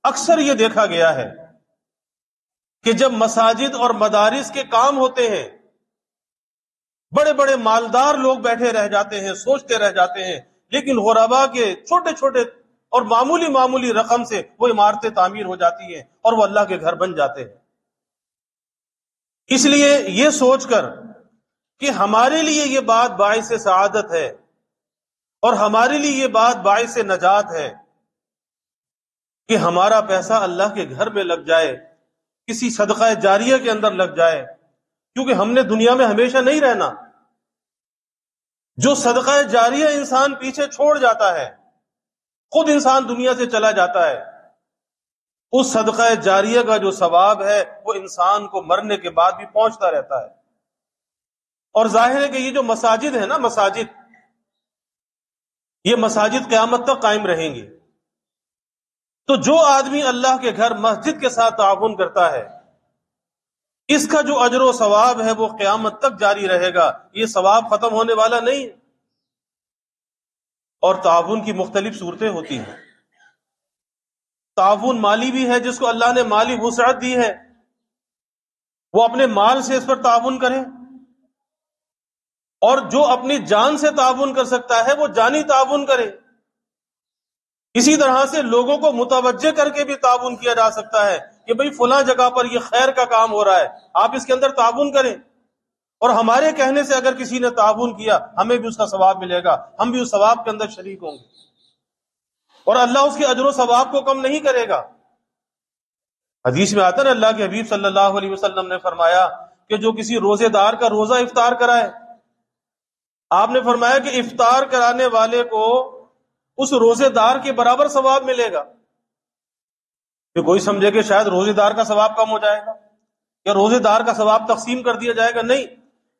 اکثر یہ دیکھا گیا ہے کہ جب مساجد اور مدارس کے کام ہوتے ہیں، بڑے بڑے مالدار لوگ بیٹھے رہ جاتے ہیں، سوچتے رہ جاتے ہیں، لیکن غربا کے چھوٹے چھوٹے اور معمولی رقم سے وہ عمارتیں تعمیر ہو جاتی ہیں اور وہ اللہ کے گھر بن جاتے ہیں۔ اس لیے یہ سوچ کر کہ ہمارے لیے یہ بات باعث سعادت ہے اور ہمارے لیے یہ بات باعث نجات ہے کہ ہمارا پیسہ اللہ کے گھر میں لگ جائے، کسی صدقہ جاریہ کے اندر لگ جائے، کیونکہ ہم نے دنیا میں ہمیشہ نہیں رہنا۔ جو صدقہ جاریہ انسان پیچھے چھوڑ جاتا ہے، خود انسان دنیا سے چلا جاتا ہے، اس صدقہ جاریہ کا جو ثواب ہے وہ انسان کو مرنے کے بعد بھی پہنچتا رہتا ہے۔ اور ظاہر ہے کہ یہ جو مساجد ہے نا، یہ مساجد قیامت تک قائم رہیں گی۔ تو جو آدمی اللہ کے گھر مسجد کے ساتھ تعاون کرتا ہے، اس کا جو اجر و ثواب ہے وہ قیامت تک جاری رہے گا، یہ ثواب ختم ہونے والا نہیں۔ اور تعاون کی مختلف صورتیں ہوتی ہیں۔ تعاون مالی بھی ہے، جس کو اللہ نے مالی وسعت دی ہے وہ اپنے مال سے اس پر تعاون کرے، اور جو اپنی جان سے تعاون کر سکتا ہے وہ جانی تعاون کرے۔ اسی طرح سے لوگوں کو متوجہ کر کے بھی تعاون کیا جا سکتا ہے کہ بھئی فلاں جگہ پر یہ خیر کا کام ہو رہا ہے، آپ اس کے اندر تعاون کریں، اور ہمارے کہنے سے اگر کسی نے تعاون کیا ہمیں بھی اس کا ثواب ملے گا، ہم بھی اس ثواب کے اندر شریک ہوں گے، اور اللہ اس کے اجر و ثواب کو کم نہیں کرے گا۔ حدیث میں آتا ہے اللہ کے حبیب صلی اللہ علیہ وسلم نے فرمایا کہ جو کسی روزے دار کا روزہ افطار کرائے، آپ نے فرمایا کہ افطار کرانے والے کو اس روزے دار کے برابر ثواب ملے گا۔ کہ کوئی سمجھے کہ شاید روزے دار کا ثواب کم ہو جائے گا، کیا روزے دار کا ثواب تقسیم کر دیا جائے گا؟ نہیں،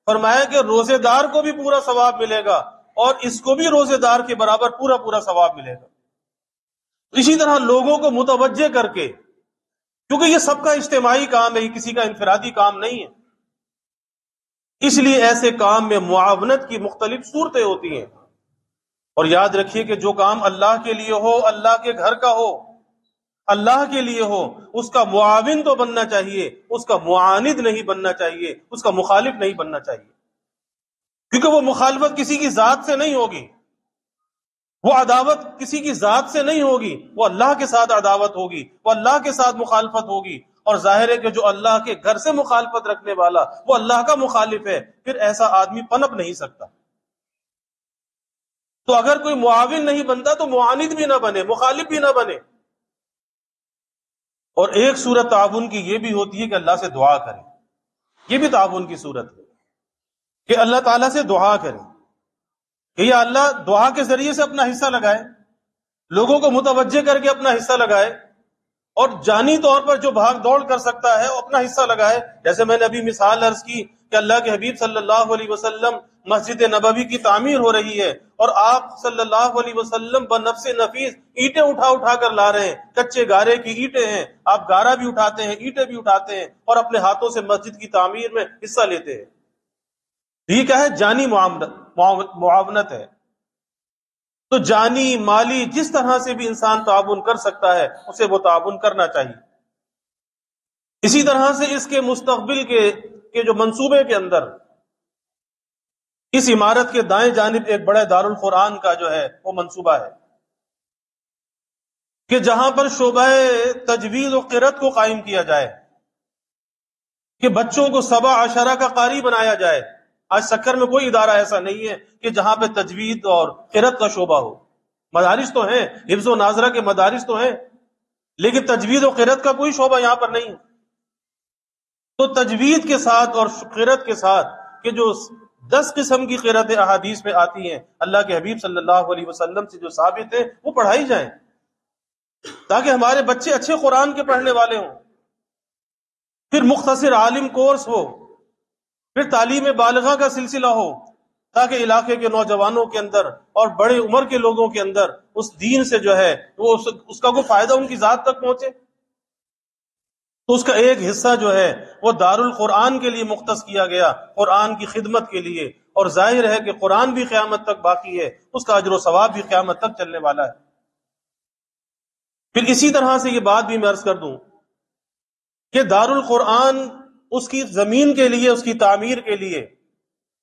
فرمایا کہ روزے دار کو بھی پورا ثواب ملے گا اور اس کو بھی روزے دار کے برابر پورا پورا ثواب ملے گا۔ اسی طرح لوگوں کو متوجہ کر کے، کیونکہ یہ سب کا اجتماعی کام ہے، یہ کسی کا انفرادی کام نہیں ہے، اس لیے ایسے کام میں معاونت کی مختلف صورتیں ہوتی ہیں۔ اور یاد رکھیے کہ جو کام اللہ کے لیے ہو، اللہ کے گھر کا ہو، اللہ کے لیے ہو، اس کا معاون تو بننا چاہیے، اس کا معاند نہیں بننا چاہیے، اس کا مخالف نہیں بننا چاہیے، کیونکہ وہ مخالفت کسی کی ذات سے نہیں ہوگی، وہ عداوت کسی کی ذات سے نہیں ہوگی، وہ اللہ کے ساتھ عداوت ہوگی، وہ اللہ کے ساتھ مخالفت ہوگی۔ اور ظاہر ہے کہ جو اللہ کے گھر سے مخالفت رکھنے والا وہ اللہ کا مخالف ہے، پھر ایسا آدمی پنپ نہیں سکتا۔ تو اگر کوئی معاون نہیں بنتا تو معاند بھی نہ بنے، مخالف بھی نہ بنے۔ اور ایک صورت تعاون کی یہ بھی ہوتی ہے کہ اللہ سے دعا کریں، یہ بھی تعاون کی صورت ہے کہ اللہ تعالیٰ سے دعا کریں کہ یا اللہ، دعا کے ذریعے سے اپنا حصہ لگائے، لوگوں کو متوجہ کر کے اپنا حصہ لگائے، اور جانی طور پر جو بھاگ دوڑ کر سکتا ہے وہ اپنا حصہ لگائے۔ جیسے میں نے ابھی مثال عرض کی کہ اللہ کے حبیب صلی اللہ علیہ وسلم مسجد نبوی کی تعمیر ہو رہی ہے اور آپ صلی اللہ علیہ وسلم بنفس نفیس اینٹیں اٹھا اٹھا کر لا رہے ہیں، کچے گارے کی اینٹیں ہیں، آپ گارا بھی اٹھاتے ہیں، اینٹیں بھی اٹھاتے ہیں اور اپنے ہاتھوں سے مسجد کی تعمیر میں حصہ لیتے ہیں۔ یہ کیا ہے؟ جانی معاونت ہے۔ تو جانی، مالی، جس طرح سے بھی انسان تعاون کر سکتا ہے اسے وہ تعاون کرنا چاہیے۔ اسی طرح سے اس کے مستقبل کے جو منصوبے کے اندر اس عمارت کے دائیں جانب ایک بڑے دارالقرآن کا جو ہے وہ منصوبہ ہے کہ جہاں پر شعبہ تجوید و قرأت کو قائم کیا جائے، کہ بچوں کو 7 عشرہ کا قاری بنایا جائے۔ آج سکر میں کوئی ادارہ ایسا نہیں ہے کہ جہاں پہ تجوید اور قرأت کا شعبہ ہو۔ مدارس تو ہیں، حفظ و ناظرہ کے مدارس تو ہیں، لیکن تجوید و قرأت کا کوئی شعبہ یہاں پر نہیں ہے۔ تو تجوید کے ساتھ اور قرأت کے ساتھ کہ جو 10 قسم کی قرأت احادیث میں آتی ہیں، اللہ کے حبیب صلی اللہ علیہ وسلم سے جو ثابت ہیں، وہ پڑھائی جائیں تاکہ ہمارے بچے اچھے قرآن کے پڑھنے والے ہوں۔ پھر مختصر عالم کورس ہو، پھر تعلیم بالغہ کا سلسلہ ہو، تاکہ علاقے کے نوجوانوں کے اندر اور بڑے عمر کے لوگوں کے اندر اس دین سے جو ہے وہ اس کا کوئی فائدہ ان کی ذات تک پہنچے۔ تو اس کا ایک حصہ جو ہے وہ دارالقرآن کے لیے مختص کیا گیا، قرآن کی خدمت کے لیے، اور ظاہر ہے کہ قرآن بھی قیامت تک باقی ہے، اس کا اجر و ثواب بھی قیامت تک چلنے والا ہے۔ پھر اسی طرح سے یہ بات بھی میں عرض کر دوں کہ دارالقرآن اس کی زمین کے لیے، اس کی تعمیر کے لیے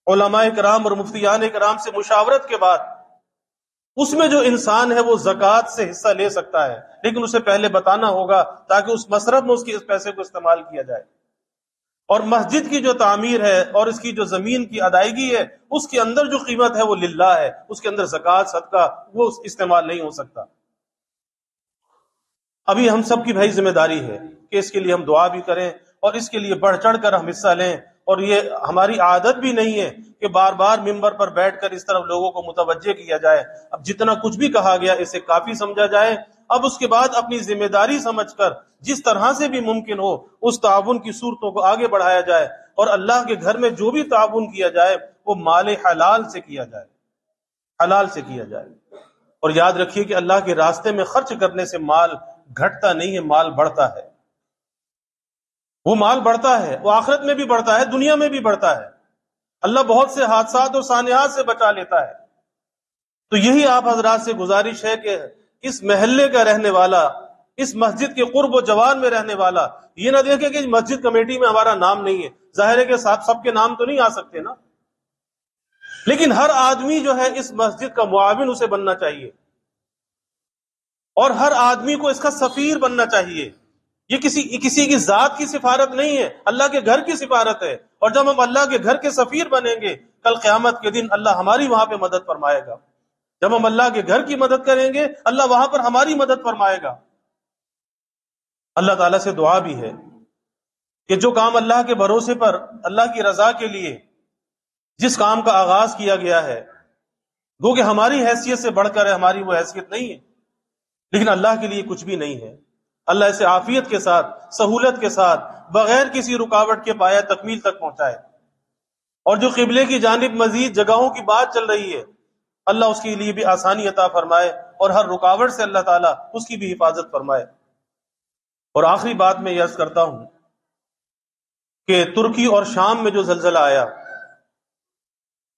علماء کرام اور مفتیان کرام سے مشاورت کے بعد اس میں جو انسان ہے وہ زکوٰۃ سے حصہ لے سکتا ہے، لیکن اسے پہلے بتانا ہوگا تاکہ اس مصرف میں اس کے اس پیسے کو استعمال کیا جائے۔ اور مسجد کی جو تعمیر ہے اور اس کی جو زمین کی ادائیگی ہے، اس کے اندر جو قیمت ہے وہ للہ ہے، اس کے اندر زکوٰۃ صدقہ وہ استعمال نہیں ہو سکتا۔ ابھی ہم سب کی بھائی ذمہ داری ہے کہ اس کے لیے ہم دعا بھی کریں اور اس کے لیے بڑھ چڑھ کر ہم حصہ لیں، اور یہ ہماری عادت بھی نہیں ہے کہ بار بار ممبر پر بیٹھ کر اس طرف لوگوں کو متوجہ کیا جائے۔ اب جتنا کچھ بھی کہا گیا اسے کافی سمجھا جائے، اب اس کے بعد اپنی ذمہ داری سمجھ کر جس طرح سے بھی ممکن ہو اس تعاون کی صورتوں کو آگے بڑھایا جائے، اور اللہ کے گھر میں جو بھی تعاون کیا جائے وہ مال حلال سے کیا جائے، حلال سے کیا جائے۔ اور یاد رکھیے کہ اللہ کے راستے میں خرچ کرنے سے مال گھٹتا نہیں ہے، مال بڑھتا ہے، وہ مال بڑھتا ہے، وہ آخرت میں بھی بڑھتا ہے، دنیا میں بھی بڑھتا ہے۔ اللہ بہت سے حادثات اور سانحات سے بچا لیتا ہے۔ تو یہی آپ حضرات سے گزارش ہے کہ اس محلے کا رہنے والا، اس مسجد کے قرب و جوان میں رہنے والا یہ نہ دیکھے کہ مسجد کمیٹی میں ہمارا نام نہیں ہے، ظاہر ہے کہ سب کے نام تو نہیں آ سکتے نا، لیکن ہر آدمی جو ہے اس مسجد کا معاون اسے بننا چاہیے، اور ہر آدمی کو اس کا سفیر بننا چاہیے۔ یہ کسی کی ذات کی سفارت نہیں ہے، اللہ کے گھر کی سفارت ہے، اور جب ہم اللہ کے گھر کے سفیر بنیں گے کل قیامت کے دن اللہ ہماری وہاں پہ مدد فرمائے گا۔ جب ہم اللہ کے گھر کی مدد کریں گے اللہ وہاں پر ہماری مدد فرمائے گا۔ اللہ تعالیٰ سے دعا بھی ہے کہ جو کام اللہ کے بھروسے پر اللہ کی رضا کے لیے جس کام کا آغاز کیا گیا ہے، گو کہ ہماری حیثیت سے بڑھ کر ہے، ہماری وہ حیثیت نہیں ہے، لیکن اللہ کے لیے کچھ بھی نہیں ہے، اللہ اسے عافیت کے ساتھ، سہولت کے ساتھ، بغیر کسی رکاوٹ کے پایہ تکمیل تک پہنچائے، اور جو قبلے کی جانب مزید جگہوں کی بات چل رہی ہے اللہ اس کے لیے بھی آسانی عطا فرمائے، اور ہر رکاوٹ سے اللہ تعالیٰ اس کی بھی حفاظت فرمائے۔ اور آخری بات میں یہ عرض کرتا ہوں کہ ترکی اور شام میں جو زلزلہ آیا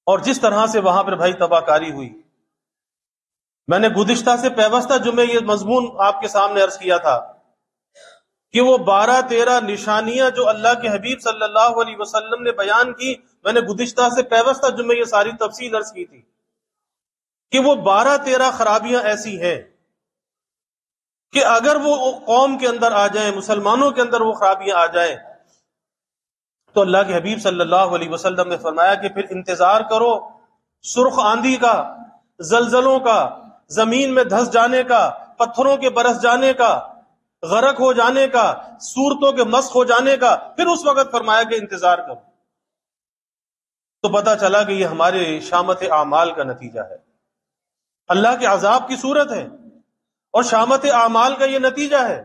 اور جس طرح سے وہاں پر بھائی تباہ کاری ہوئی، میں نے گزشتہ سے پیوستہ جمعے یہ مضمون آپ کے سامنے عرض کیا تھا کہ وہ 12-13 نشانیاں جو اللہ کے حبیب صلی اللہ علیہ وسلم نے بیان کی، میں نے گزشتہ سے پیوستہ جمعے یہ ساری تفصیل عرض کی تھی کہ وہ 12-13 خرابیاں ایسی ہیں کہ اگر وہ قوم کے اندر آ جائیں، مسلمانوں کے اندر وہ خرابیاں آ جائیں، تو اللہ کے حبیب صلی اللہ علیہ وسلم نے فرمایا کہ پھر انتظار کرو سرخ آندھی کا، زلزلوں کا، زمین میں دھس جانے کا، پتھروں کے برس جانے کا، غرق ہو جانے کا، صورتوں کے مسخ ہو جانے کا، پھر اس وقت فرمایا کہ انتظار کرو۔ تو پتہ چلا کہ یہ ہمارے شامت اعمال کا نتیجہ ہے، اللہ کے عذاب کی صورت ہے اور شامت اعمال کا یہ نتیجہ ہے۔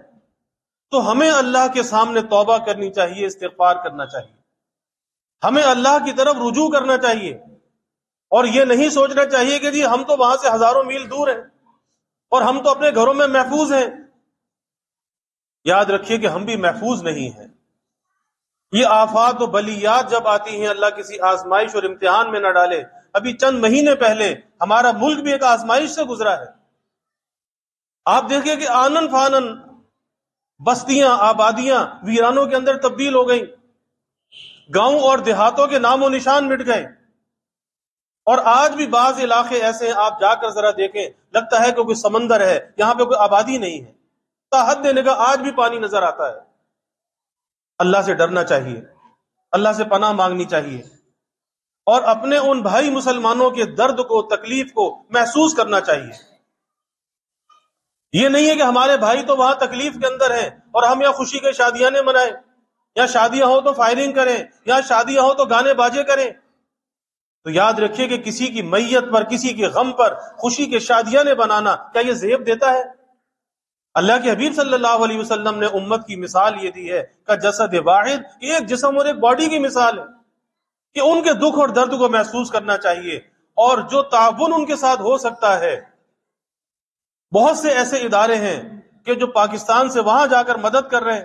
تو ہمیں اللہ کے سامنے توبہ کرنی چاہیے، استغفار کرنا چاہیے، ہمیں اللہ کی طرف رجوع کرنا چاہیے، اور یہ نہیں سوچنا چاہیے کہ جی ہم تو وہاں سے ہزاروں میل دور ہیں اور ہم تو اپنے گھروں میں محفوظ ہیں۔ یاد رکھیے کہ ہم بھی محفوظ نہیں ہیں۔ یہ آفات و بلیات جب آتی ہیں اللہ کسی آزمائش اور امتحان میں نہ ڈالے۔ ابھی چند مہینے پہلے ہمارا ملک بھی ایک آزمائش سے گزرا ہے۔ آپ دیکھیں کہ آنن فانن بستیاں، آبادیاں ویرانوں کے اندر تبدیل ہو گئیں، گاؤں اور دیہاتوں کے نام و نشان مٹ گئے، اور آج بھی بعض علاقے ایسے ہیں آپ جا کر ذرا دیکھیں لگتا ہے کہ کوئی سمندر ہے، یہاں پہ کوئی آبادی نہیں ہے، حد دینے کا آج بھی پانی نظر آتا ہے۔ اللہ سے ڈرنا چاہیے، اللہ سے پناہ مانگنی چاہیے، اور اپنے ان بھائی مسلمانوں کے درد کو، تکلیف کو محسوس کرنا چاہیے۔ یہ نہیں ہے کہ ہمارے بھائی تو وہاں تکلیف کے اندر ہیں اور ہم یا خوشی کے شادیاں منائیں، یا شادیاں ہو تو فائرنگ کریں، یا شادیاں ہو تو گانے باجے کریں۔ تو یاد رکھیے کہ کسی کی میت پر، کسی کے غم پر خوشی کے شادیاں بنانا کیا یہ زیب دیتا ہے؟ اللہ کے حبیب صلی اللہ علیہ وسلم نے امت کی مثال یہ دی ہے کہ جسد واحد، ایک جسم اور ایک باڈی کی مثال ہے، کہ ان کے دکھ اور درد کو محسوس کرنا چاہیے، اور جو تعاون ان کے ساتھ ہو سکتا ہے۔ بہت سے ایسے ادارے ہیں کہ جو پاکستان سے وہاں جا کر مدد کر رہے ہیں،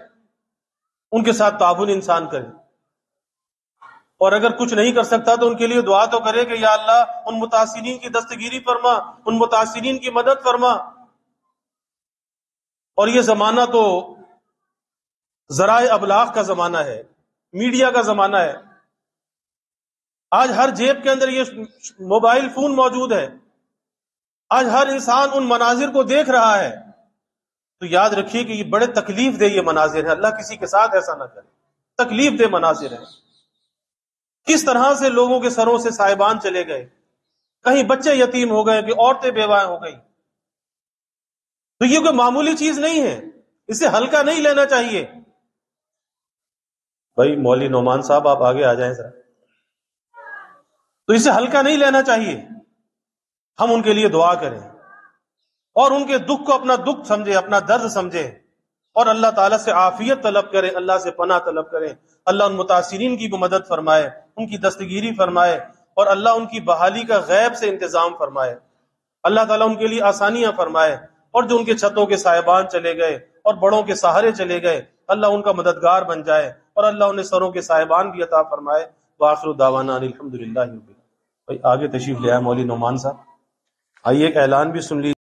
ان کے ساتھ تعاون انسان کرے، اور اگر کچھ نہیں کر سکتا تو ان کے لیے دعا تو کرے کہ یا اللہ ان متاثرین کی دستگیری فرما، ان متاثرین کی مدد فرما۔ اور یہ زمانہ تو ذرائع ابلاغ کا زمانہ ہے، میڈیا کا زمانہ ہے۔ آج ہر جیب کے اندر یہ موبائل فون موجود ہے، آج ہر انسان ان مناظر کو دیکھ رہا ہے۔ تو یاد رکھیے کہ یہ بڑے تکلیف دہ یہ مناظر ہیں، اللہ کسی کے ساتھ ایسا نہ کرے، تکلیف دہ مناظر ہیں۔ کس طرح سے لوگوں کے سروں سے سائبان چلے گئے، کہیں بچے یتیم ہو گئے، کہ عورتیں بیوہ ہو گئی۔ تو یہ کوئی معمولی چیز نہیں ہے، اسے ہلکا نہیں لینا چاہیے۔ بھائی مولوی نعمان صاحب آپ آگے آ جائیں ذرا۔ تو اسے ہلکا نہیں لینا چاہیے، ہم ان کے لیے دعا کریں اور ان کے دکھ کو اپنا دکھ سمجھیں، اپنا درد سمجھیں، اور اللہ تعالیٰ سے عافیت طلب کریں، اللہ سے پناہ طلب کریں۔ اللہ ان متاثرین کی بھی مدد فرمائے، ان کی دستگیری فرمائے، اور اللہ ان کی بحالی کا غیب سے انتظام فرمائے۔ اللہ تعالیٰ ان کے لیے آسانیاں فرمائے، اور جو ان کے چھتوں کے سائبان چلے گئے اور بڑوں کے سہارے چلے گئے، اللہ ان کا مددگار بن جائے، اور اللہ انہیں سروں کے سائبان بھی عطا فرمائے۔ وآخر دعوانا الحمدللہ۔ بھائی آگے تشریف لے آئے مولوی نعمان صاحب، آئیے ایک اعلان بھی سن لیجیے۔